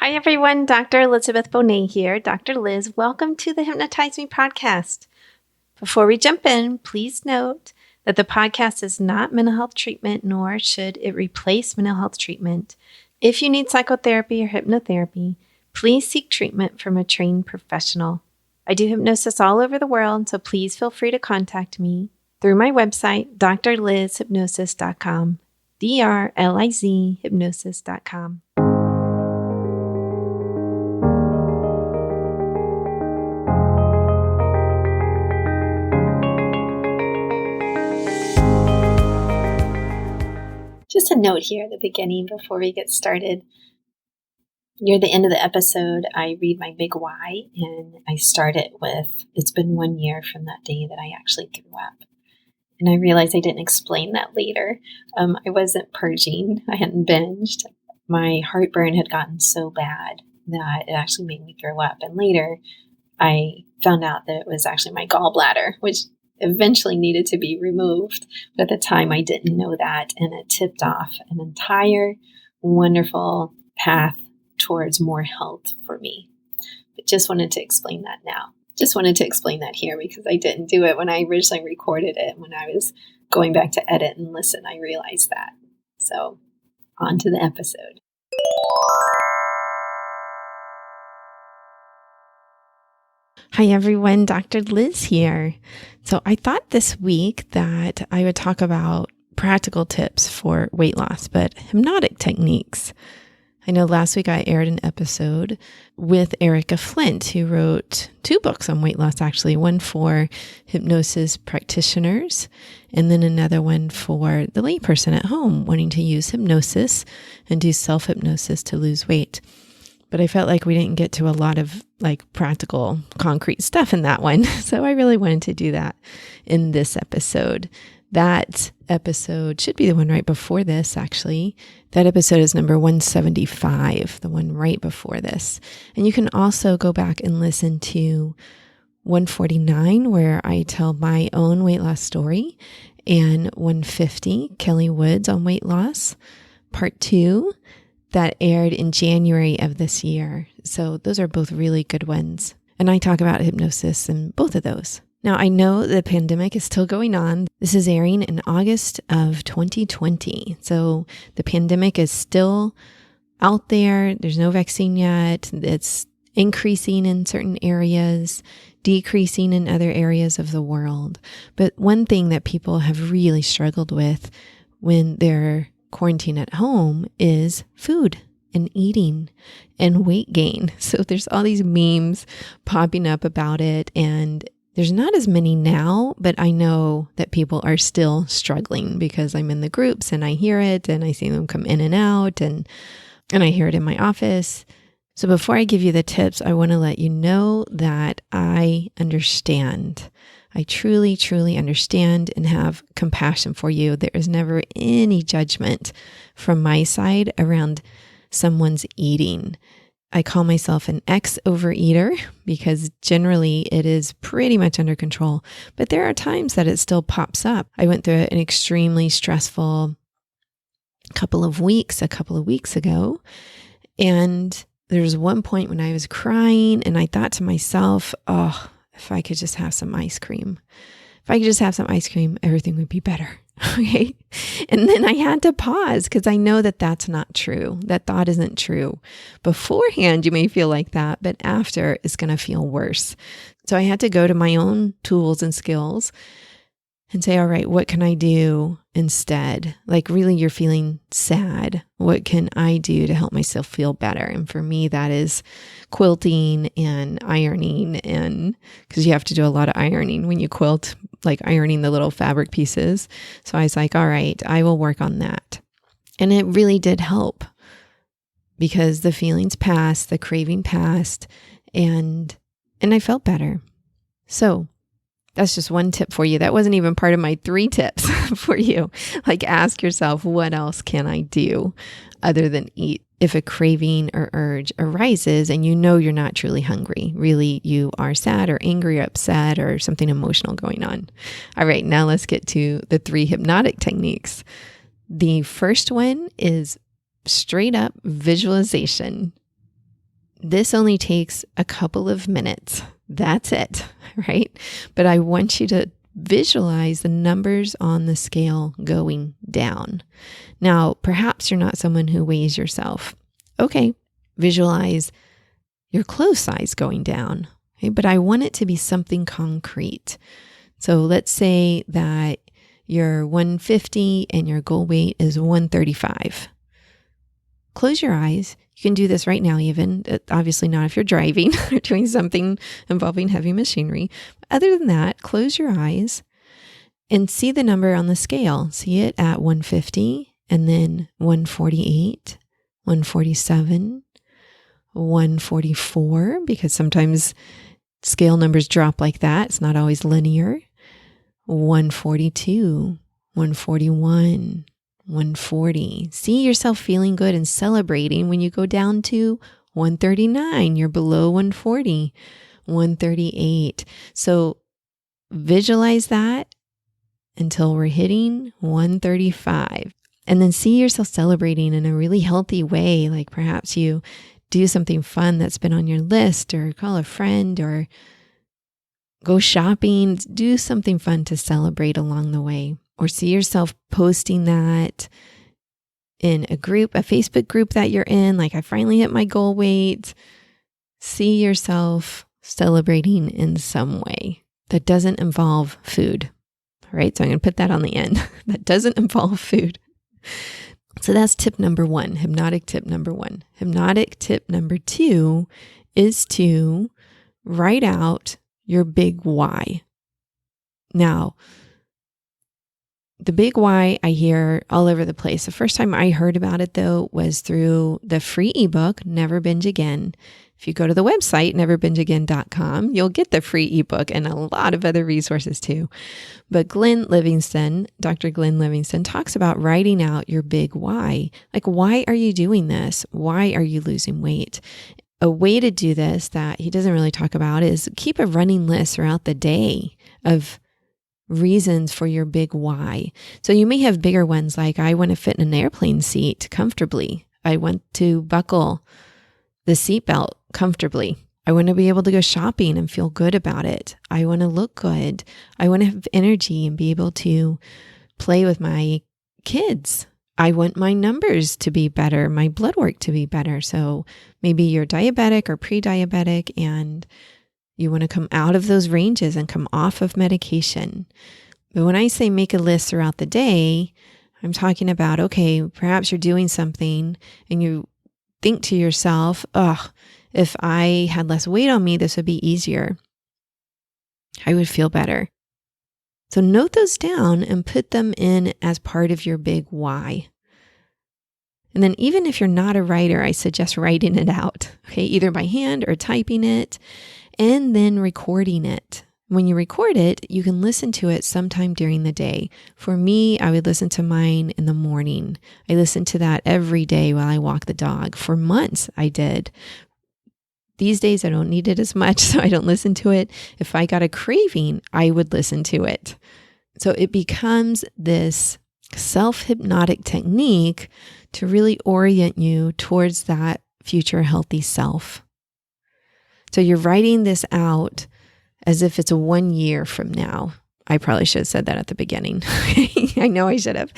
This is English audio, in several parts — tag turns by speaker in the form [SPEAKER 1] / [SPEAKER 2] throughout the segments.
[SPEAKER 1] Hi, everyone. Dr. Elizabeth Bonet here. Dr. Liz, welcome to the Hypnotize Me podcast. Before we jump in, please note that the podcast is not mental health treatment, nor should it replace mental health treatment. If you need psychotherapy or hypnotherapy, please seek treatment from a trained professional. I do hypnosis all over the world, so please feel free to contact me through my website, drlizhypnosis.com, DRLIZ hypnosis.com. Just a note here at the beginning before we get started. Near the end of the episode, I read my big why, and I start it with, it's been 1 year from that day that I actually threw up. And I realized I didn't explain that later. I wasn't purging. I hadn't binged. My heartburn had gotten so bad that it actually made me throw up. And later, I found out that it was actually my gallbladder, which eventually needed to be removed. But at the time, I didn't know that, and it tipped off an entire wonderful path towards more health for me. But just wanted to explain that now. Just wanted to explain that here because I didn't do it when I originally recorded it. When I was going back to edit and listen, I realized that. So on to the episode. Hi, everyone. Dr. Liz here. So I thought this week that I would talk about practical tips for weight loss, but hypnotic techniques. I know last week I aired an episode with Erica Flint, who wrote 2 books on weight loss, actually. One for hypnosis practitioners, and then another one for the layperson at home wanting to use hypnosis and do self-hypnosis to lose weight. But I felt like we didn't get to a lot of practical, concrete stuff in that one. So I really wanted to do that in this episode. That episode should be the one right before this, actually. That episode is number 175, the one right before this. And you can also go back and listen to 149, where I tell my own weight loss story, and 150, Kelly Woods on weight loss, part 2, that aired in January of this year. So those are both really good ones. And I talk about hypnosis in both of those. Now, I know the pandemic is still going on. This is airing in August of 2020. So the pandemic is still out there. There's no vaccine yet. It's increasing in certain areas, decreasing in other areas of the world. But one thing that people have really struggled with when they're quarantined at home is food and eating and weight gain. So there's all these memes popping up about it, and there's not as many now, but I know that people are still struggling because I'm in the groups and I hear it and I see them come in and out, and I hear it in my office. So before I give you the tips, I want to let you know that I understand. I truly, truly understand and have compassion for you. There is never any judgment from my side around someone's eating. I call myself an ex-overeater because generally it is pretty much under control, but there are times that it still pops up. I went through an extremely stressful couple of weeks ago, and there was one point when I was crying and I thought to myself, oh, if I could just have some ice cream. If I could just have some ice cream, everything would be better. Okay. And then I had to pause because I know that that's not true. That thought isn't true. Beforehand, you may feel like that, but after it's going to feel worse. So I had to go to my own tools and skills and say, all right, what can I do instead? Like really, you're feeling sad. What can I do to help myself feel better? And for me, that is quilting and ironing, and because you have to do a lot of ironing when you quilt, like ironing the little fabric pieces. So I was like, all right, I will work on that. And it really did help because the feelings passed, the craving passed, and I felt better. So that's just one tip for you. That wasn't even part of my 3 tips for you. Like, ask yourself, what else can I do other than eat? If a craving or urge arises and you know you're not truly hungry, really you are sad or angry or upset or something emotional going on. All right, now let's get to the 3 hypnotic techniques. The first one is straight up visualization. This only takes a couple of minutes. That's it, right? But I want you to visualize the numbers on the scale going down. Now, perhaps you're not someone who weighs yourself. Okay, visualize your clothes size going down. Okay, but I want it to be something concrete. So let's say that you're 150 and your goal weight is 135. Close your eyes. You can do this right now even, obviously not if you're driving or doing something involving heavy machinery. Other than that, close your eyes and see the number on the scale. See it at 150 and then 148, 147, 144, because sometimes scale numbers drop like that. It's not always linear. 142, 141, 140. See yourself feeling good and celebrating when you go down to 139. You're below 140, 138. So visualize that until we're hitting 135. And then see yourself celebrating in a really healthy way. Like perhaps you do something fun that's been on your list, or call a friend, or go shopping. Do something fun to celebrate along the way. Or see yourself posting that in a group, a Facebook group that you're in, like I finally hit my goal weight. See yourself celebrating in some way that doesn't involve food, right? So I'm going to put that on the end. That doesn't involve food. So that's tip number one, hypnotic tip number one. Hypnotic tip number two is to write out your big why. Now, the big why I hear all over the place. The first time I heard about it, though, was through the free ebook, Never Binge Again. If you go to the website, neverbingeagain.com, you'll get the free ebook and a lot of other resources too. But Dr. Glenn Livingston talks about writing out your big why. Like, why are you doing this? Why are you losing weight? A way to do this that he doesn't really talk about is keep a running list throughout the day of reasons for your big why. So you may have bigger ones like, I want to fit in an airplane seat comfortably. I want to buckle the seatbelt comfortably. I want to be able to go shopping and feel good about it. I want to look good. I want to have energy and be able to play with my kids. I want my numbers to be better, my blood work to be better. So maybe you're diabetic or pre-diabetic and you want to come out of those ranges and come off of medication. But when I say make a list throughout the day, I'm talking about, okay, perhaps you're doing something and you think to yourself, if I had less weight on me, this would be easier. I would feel better. So note those down and put them in as part of your big why. And then even if you're not a writer, I suggest writing it out, okay, either by hand or typing it, and then recording it. When you record it, you can listen to it sometime during the day. For me, I would listen to mine in the morning. I listen to that every day while I walk the dog. For months, I did. These days, I don't need it as much, so I don't listen to it. If I got a craving, I would listen to it. So it becomes this self-hypnotic technique to really orient you towards that future healthy self. So you're writing this out as if it's 1 year from now. I probably should have said that at the beginning. I know I should have.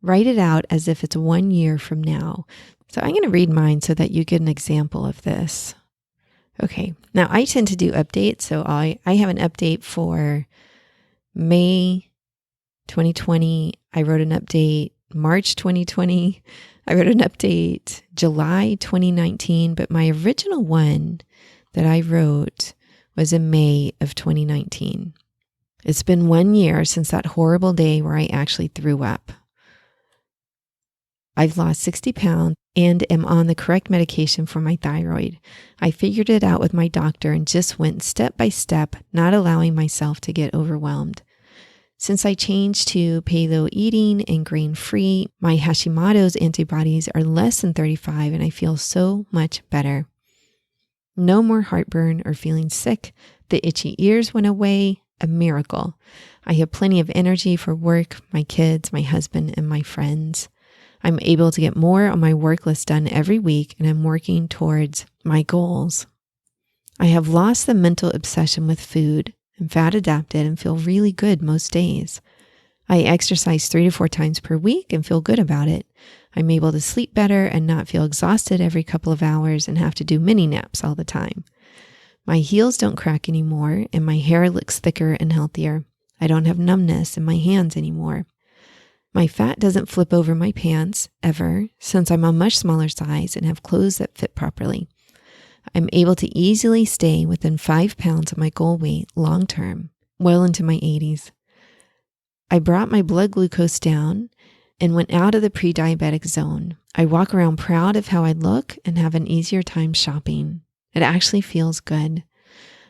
[SPEAKER 1] Write it out as if it's 1 year from now. So I'm going to read mine so that you get an example of this. Okay, now I tend to do updates. So I have an update for May 2020. I wrote an update March 2020. I wrote an update July 2019, but my original one that I wrote was in May of 2019. It's been 1 year since that horrible day where I actually threw up. I've lost 60 pounds and am on the correct medication for my thyroid. I figured it out with my doctor and just went step by step, not allowing myself to get overwhelmed. Since I changed to paleo eating and grain-free, my Hashimoto's antibodies are less than 35 and I feel so much better. No more heartburn or feeling sick. The itchy ears went away. A miracle. I have plenty of energy for work, my kids, my husband, and my friends. I'm able to get more on my work list done every week, and I'm working towards my goals. I have lost the mental obsession with food and fat adapted and feel really good most days. I exercise 3 to 4 times per week and feel good about it. I'm able to sleep better and not feel exhausted every couple of hours and have to do mini naps all the time. My heels don't crack anymore and my hair looks thicker and healthier. I don't have numbness in my hands anymore. My fat doesn't flip over my pants ever since I'm a much smaller size and have clothes that fit properly. I'm able to easily stay within 5 pounds of my goal weight long term, well into my 80s. I brought my blood glucose down and went out of the pre-diabetic zone. I walk around proud of how I look and have an easier time shopping. It actually feels good.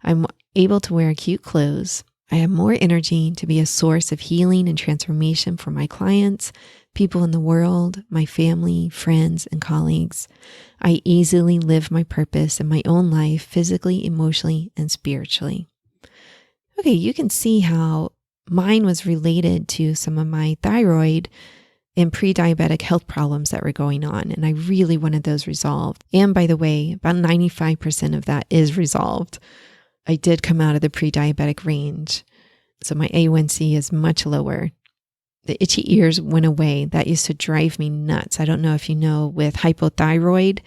[SPEAKER 1] I'm able to wear cute clothes. I have more energy to be a source of healing and transformation for my clients, people in the world, my family, friends, and colleagues. I easily live my purpose in my own life, physically, emotionally, and spiritually. Okay, you can see how mine was related to some of my thyroid and pre-diabetic health problems that were going on. And I really wanted those resolved. And by the way, about 95% of that is resolved. I did come out of the pre-diabetic range. So my A1C is much lower. The itchy ears went away. That used to drive me nuts. I don't know if you know, with hypothyroid,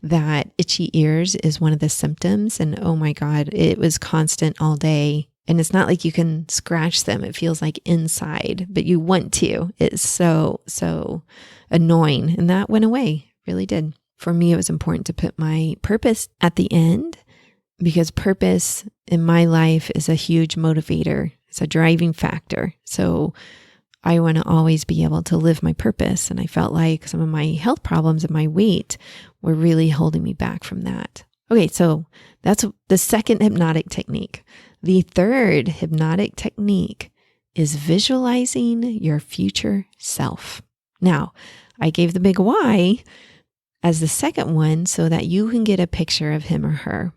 [SPEAKER 1] that itchy ears is one of the symptoms. And oh my God, it was constant all day. And it's not like you can scratch them. It feels like inside, but you want to. It's so annoying. And that went away, really did. For me, it was important to put my purpose at the end because purpose in my life is a huge motivator. It's a driving factor. So I want to always be able to live my purpose. And I felt like some of my health problems and my weight were really holding me back from that. Okay, so that's the second hypnotic technique. The third hypnotic technique is visualizing your future self. Now, I gave the big why as the second one so that you can get a picture of him or her.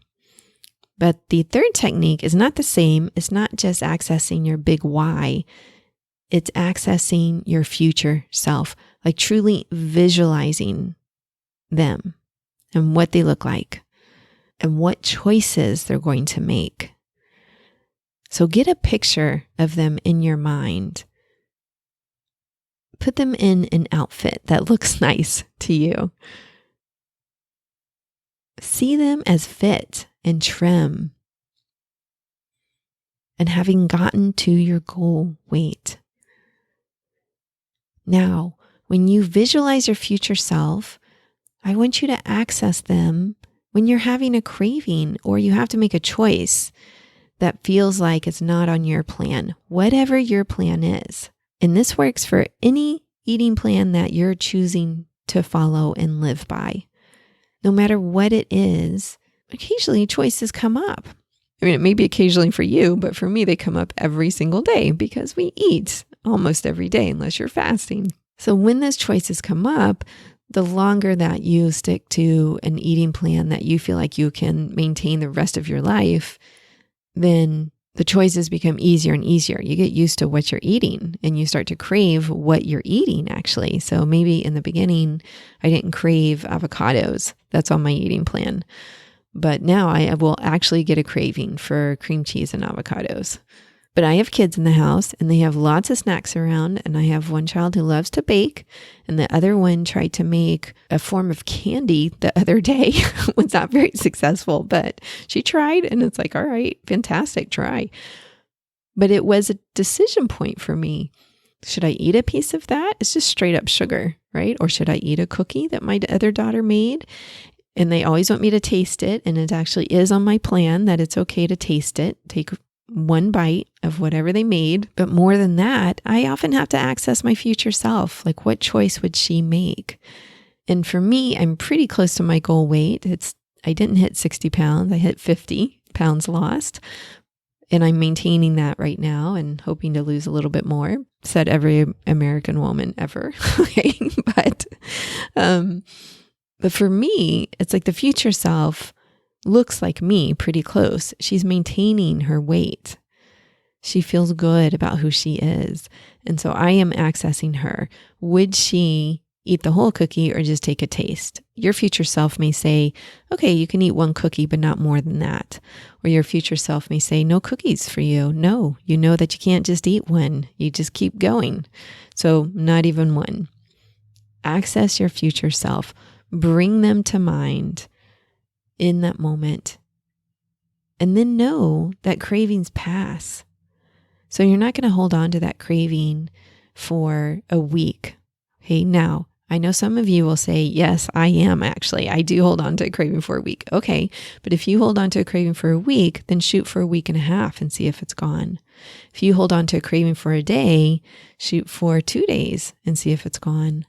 [SPEAKER 1] But the third technique is not the same. It's not just accessing your big why. It's accessing your future self, like truly visualizing them and what they look like and what choices they're going to make. So get a picture of them in your mind. Put them in an outfit that looks nice to you. See them as fit and trim and having gotten to your goal weight. Now, when you visualize your future self, I want you to access them when you're having a craving or you have to make a choice that feels like it's not on your plan, whatever your plan is. And this works for any eating plan that you're choosing to follow and live by. No matter what it is, occasionally choices come up. I mean, it may be occasionally for you, but for me, they come up every single day because we eat almost every day unless you're fasting. So when those choices come up, the longer that you stick to an eating plan that you feel like you can maintain the rest of your life, then the choices become easier and easier. You get used to what you're eating and you start to crave what you're eating actually. So maybe in the beginning, I didn't crave avocados. That's on my eating plan. But now I will actually get a craving for cream cheese and avocados. But I have kids in the house and they have lots of snacks around. And I have one child who loves to bake. And the other one tried to make a form of candy the other day. Was not very successful, but she tried and it's like, all right, fantastic, try. But it was a decision point for me. Should I eat a piece of that? It's just straight up sugar, right? Or should I eat a cookie that my other daughter made? And they always want me to taste it. And it actually is on my plan that it's okay to taste it. Take one bite of whatever they made. But more than that, I often have to access my future self. Like, what choice would she make? And for me, I'm pretty close to my goal weight. I didn't hit 60 pounds. I hit 50 pounds lost. And I'm maintaining that right now and hoping to lose a little bit more. Said every American woman ever. But for me, it's like the future self looks like me pretty close. She's maintaining her weight. She feels good about who she is. And so I am accessing her. Would she eat the whole cookie or just take a taste. Your future self may say, okay, you can eat one cookie, but not more than that. Or your future self may say, no cookies for you. No, you know that you can't just eat one. You just keep going. So not even one. Access your future self. Bring them to mind in that moment. And then know that cravings pass. So you're not going to hold on to that craving for a week. Okay, now, I know some of you will say, yes, I am actually. I do hold on to a craving for a week. Okay, but if you hold on to a craving for a week, then shoot for a week and a half and see if it's gone. If you hold on to a craving for a day, shoot for 2 days and see if it's gone.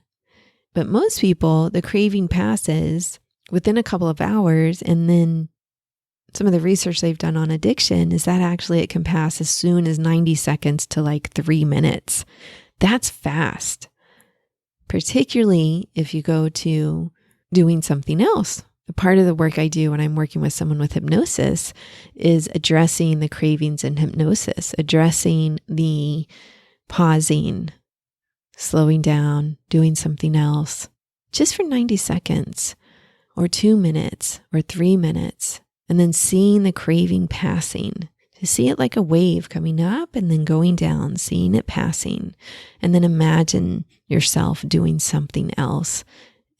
[SPEAKER 1] But most people, the craving passes within a couple of hours, and then some of the research they've done on addiction is that actually it can pass as soon as 90 seconds to like 3 minutes. That's fast. Particularly if you go to doing something else. A part of the work I do when I'm working with someone with hypnosis is addressing the cravings in hypnosis, addressing the pausing, slowing down, doing something else, just for 90 seconds or 2 minutes or 3 minutes, and then seeing the craving passing. To see it like a wave coming up and then going down, seeing it passing, and then imagine yourself doing something else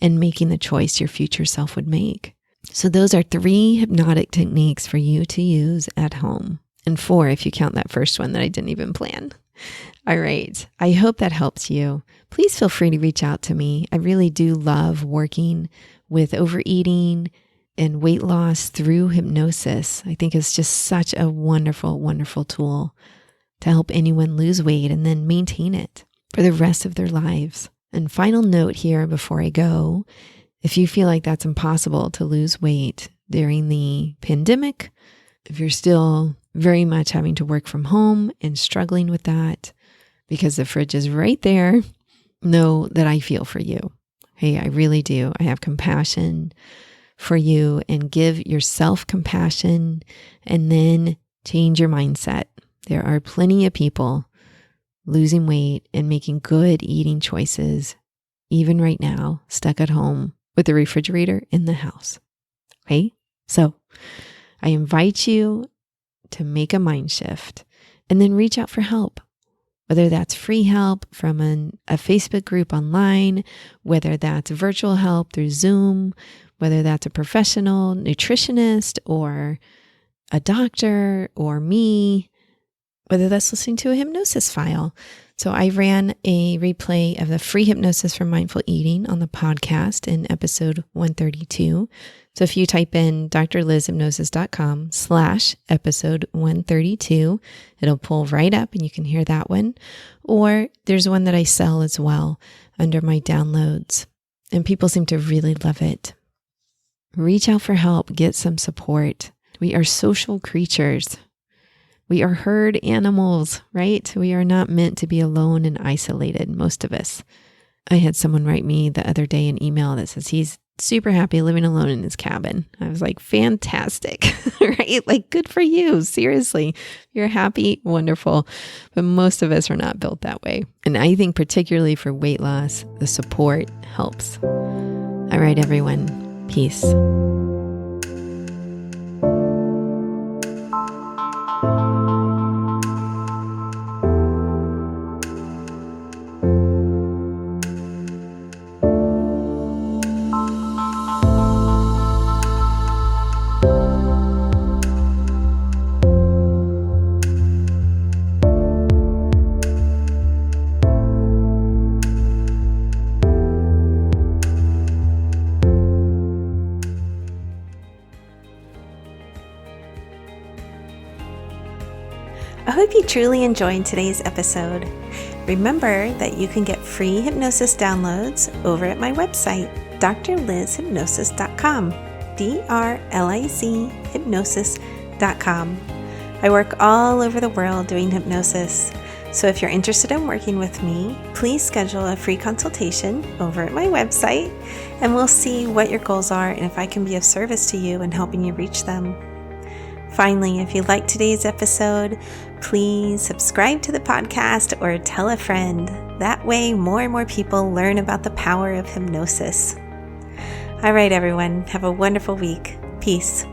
[SPEAKER 1] and making the choice your future self would make. So those are 3 hypnotic techniques for you to use at home, and 4 if you count that first one that I didn't even plan. All right. I hope that helps you. Please feel free to reach out to me. I really do love working with overeating and weight loss through hypnosis. I think it's just such a wonderful, wonderful tool to help anyone lose weight and then maintain it for the rest of their lives. And final note here before I go, if you feel like that's impossible to lose weight during the pandemic, if you're still very much having to work from home and struggling with that because the fridge is right there, know that I feel for you. Hey, I really do. I have compassion for you, and give yourself compassion and then change your mindset. There are plenty of people losing weight and making good eating choices, even right now, stuck at home with the refrigerator in the house. Okay? So I invite you to make a mind shift and then reach out for help. Whether that's free help from a Facebook group online, whether that's virtual help through Zoom, whether that's a professional nutritionist or a doctor or me, whether that's listening to a hypnosis file. So I ran a replay of the free hypnosis for mindful eating on the podcast in episode 132. So if you type in drlizhypnosis.com/episode 132, it'll pull right up and you can hear that one. Or there's one that I sell as well under my downloads, and people seem to really love it. Reach out for help, get some support. We are social creatures. We are herd animals, right? We are not meant to be alone and isolated, most of us. I had someone write me the other day an email that says he's super happy living alone in his cabin. I was like, fantastic, right? Like, good for you. Seriously, you're happy, wonderful. But most of us are not built that way. And I think particularly for weight loss, the support helps. All right, everyone. Peace.
[SPEAKER 2] I hope you truly enjoyed today's episode. Remember that you can get free hypnosis downloads over at my website, drlizhypnosis.com, drlizhypnosis.com. I work all over the world doing hypnosis, so if you're interested in working with me, please schedule a free consultation over at my website, and we'll see what your goals are and if I can be of service to you in helping you reach them. Finally, if you liked today's episode, please subscribe to the podcast or tell a friend. That way, more and more people learn about the power of hypnosis. All right, everyone, have a wonderful week. Peace.